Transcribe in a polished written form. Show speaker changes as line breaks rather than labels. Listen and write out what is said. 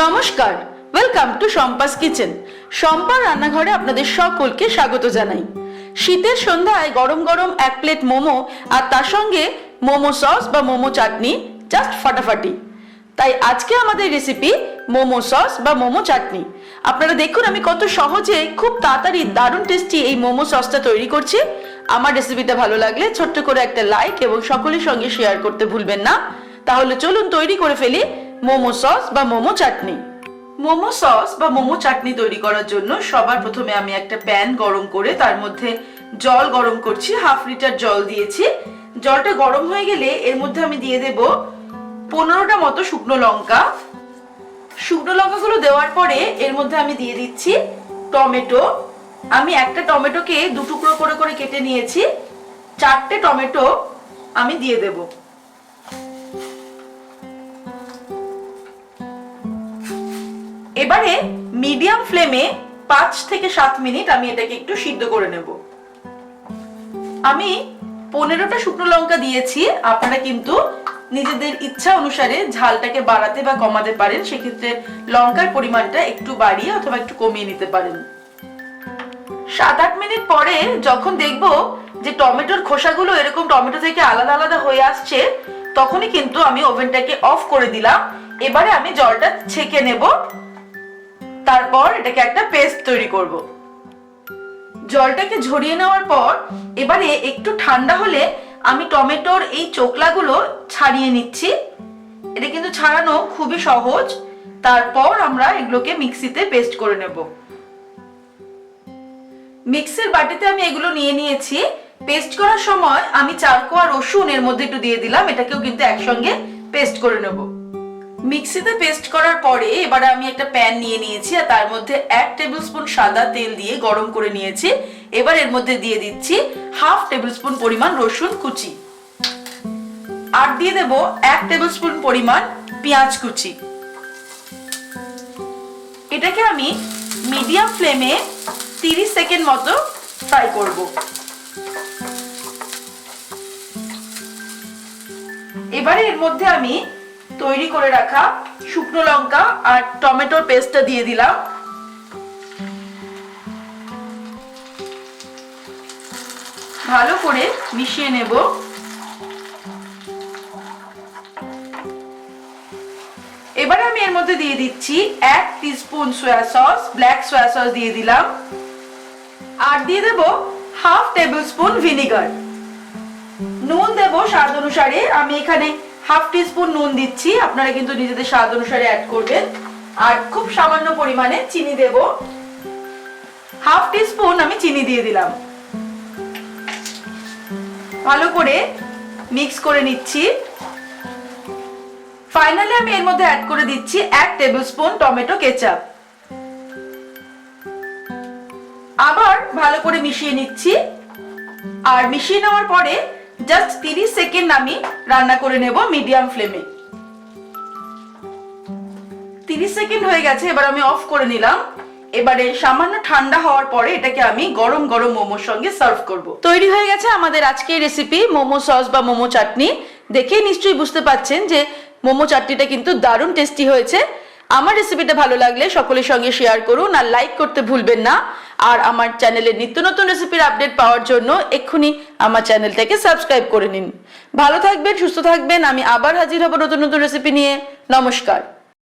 নমস্কার, welcome to Shampa's kitchen. শম্পার রান্নাঘরে আপনাদের সকলকে স্বাগত জানাই। শীতের সন্ধ্যায় গরম গরম এক প্লেট মোমো আর তার সঙ্গে মোমো সস বা মোমো চাটনি জাস্ট ফাটাফাটি। তাই আজকে আমাদের রেসিপি মোমো সস বা মোমো চাটনি। আপনারা দেখুন আমি কত সহজে খুব তাড়াতাড়ি দারুণ টেস্টি এই মোমো সসটা তৈরি করছি। আমার রেসিপিটা ভালো লাগলে ছোট্ট করে একটা লাইক এবং সকলের সঙ্গে শেয়ার করতে ভুলবেন না। তাহলে চলুন তৈরি করে ফেলি মোমো সস বা মোমো চাটনি। মোমো সস বা মোমো চাটনি তৈরি করার জন্য সবার প্রথমে আমি একটা প্যান গরম করে তার মধ্যে জল গরম করছি। 1/2 লিটার জল দিয়েছি। জলটা গরম হয়ে গেলে এর মধ্যে আমি দিয়ে দেব 15টা মতো শুকনো লঙ্কা। শুকনো লঙ্কাগুলো দেওয়ার পরে এর মধ্যে আমি দিয়ে দিচ্ছি টমেটো। আমি একটা টমেটোকে 2 টুকরো করে করে কেটে নিয়েছি। 4টে টমেটো আমি দিয়ে দেব। এবারে মিডিয়াম ফ্লেমে 5 থেকে 7 মিনিট আমি এটাকে একটু সিদ্ধ করে নেব। আমি 15টা শুকনো লঙ্কা দিয়েছি। আপনারা কিন্তু নিজেদের ইচ্ছা অনুসারে ঝালটাকে বাড়াতে বা কমাতে পারেন। সেক্ষেত্রে লঙ্কার পরিমাণটা একটু বাড়িয়ে অথবা একটু কমিয়ে নিতে পারেন। 7-8 মিনিট পরে যখন দেখব যে টমেটোর খোসাগুলো এরকম টমেটো থেকে আলাদা আলাদা হয়ে আসছে, তখনই কিন্তু আমি ওভেনটাকে অফ করে দিলাম। এবারে আমি জলটা ছেঁকে নেব। তারপর এটাকে একটা পেস্ট তৈরি করব। জলটাকে ঝরিয়ে নেওয়ার পর এবারে একটু ঠান্ডা হলে আমি টমেটোর এই চোকলাগুলো ছাড়িয়ে নিচ্ছি। এটা কিন্তু ছাড়ানো খুবই সহজ। তারপর আমরা এগুলোকে মিক্সিতে পেস্ট করে নেব। মিক্সির বাটিতে আমি এগুলো নিয়ে নিয়েছি। পেস্ট করার সময় আমি 4 কোয়া রসুন এর মধ্যে একটু দিয়ে দিলাম। এটাকেও কিন্তু একসঙ্গে পেস্ট করে নেব। মিক্সিতে পেস্ট করার পরে এবারে আমি একটা প্যান নিয়ে নিয়েছি আর তার মধ্যে 1 টেবিলস্পুন সাদা তেল দিয়ে গরম করে নিয়েছি। এবার এর মধ্যে দিয়ে দিচ্ছি 1/2 টেবিলস্পুন পরিমাণ রসুন কুচি আর দিয়ে দেব 1 টেবিলস্পুন পরিমাণ পেঁয়াজ কুচি। এটাকে আমি মিডিয়াম ফ্লেমে 30 সেকেন্ড মতো ফ্রাই করব। এবারে এর মধ্যে আমি তৈরি করে রাখা শুকনো লঙ্কা আর টমেটোর পেস্টটা দিয়ে দিলাম। ভালো করে মিশিয়ে নেব। এবারে আমি এর মধ্যে দিয়ে দিচ্ছি 1 teaspoon soya sauce, black soya sauce দিয়ে দিলাম। আর দিয়ে দেব 1/2 টেবিলস্পুন ভিনেগার। নুন দেব স্বাদ অনুসারে। আমি এখানে 1/2 টিস্পুন নুন দিচ্ছি। আপনারা কিন্তু নিজেদের স্বাদ অনুসারে অ্যাড করবেন। আর খুব সামান্য পরিমাণে চিনি দেব। 1/2 টিস্পুন আমি চিনি দিয়ে দিলাম। ভালো করে মিক্স করে নিচ্ছি। ফাইনালি আমি এর মধ্যে অ্যাড করে দিচ্ছি 1 টেবিলস্পুন টমেটো কেচাপ। আবার ভালো করে মিশিয়ে নিচ্ছি। আর মিশিয়ে নেওয়ার পরে জাস্ট 30 সেকেন্ড আমি রান্না করে নেব মিডিয়াম ফ্লেমে। 30 সেকেন্ড হয়ে গেছে। এবার আমি অফ করে নিলাম। এবারে সামান্য ঠান্ডা হওয়ার পরে এটাকে আমি গরম গরম মোমোর সঙ্গে সার্ভ করব। তৈরি হয়ে গেছে আমাদের আজকের রেসিপি মোমো সস বা মোমো চাটনি। দেখেই নিশ্চয়ই বুঝতে পাচ্ছেন যে মোমো চাটনিটা কিন্তু দারুণ টেস্টি হয়েছে। আমার রেসিপিটা ভালো লাগলে সকলের সঙ্গে শেয়ার করুন আর লাইক করতে ভুলবেন না। আর আমার চ্যানেলের নিত্য নতুন রেসিপির আপডেট পাওয়ার জন্য এক্ষুনি আমার চ্যানেলটাকে সাবস্ক্রাইব করে নিন। ভালো থাকবেন, সুস্থ থাকবেন। আমি আবার হাজির হব নতুন নতুন রেসিপি নিয়ে। নমস্কার।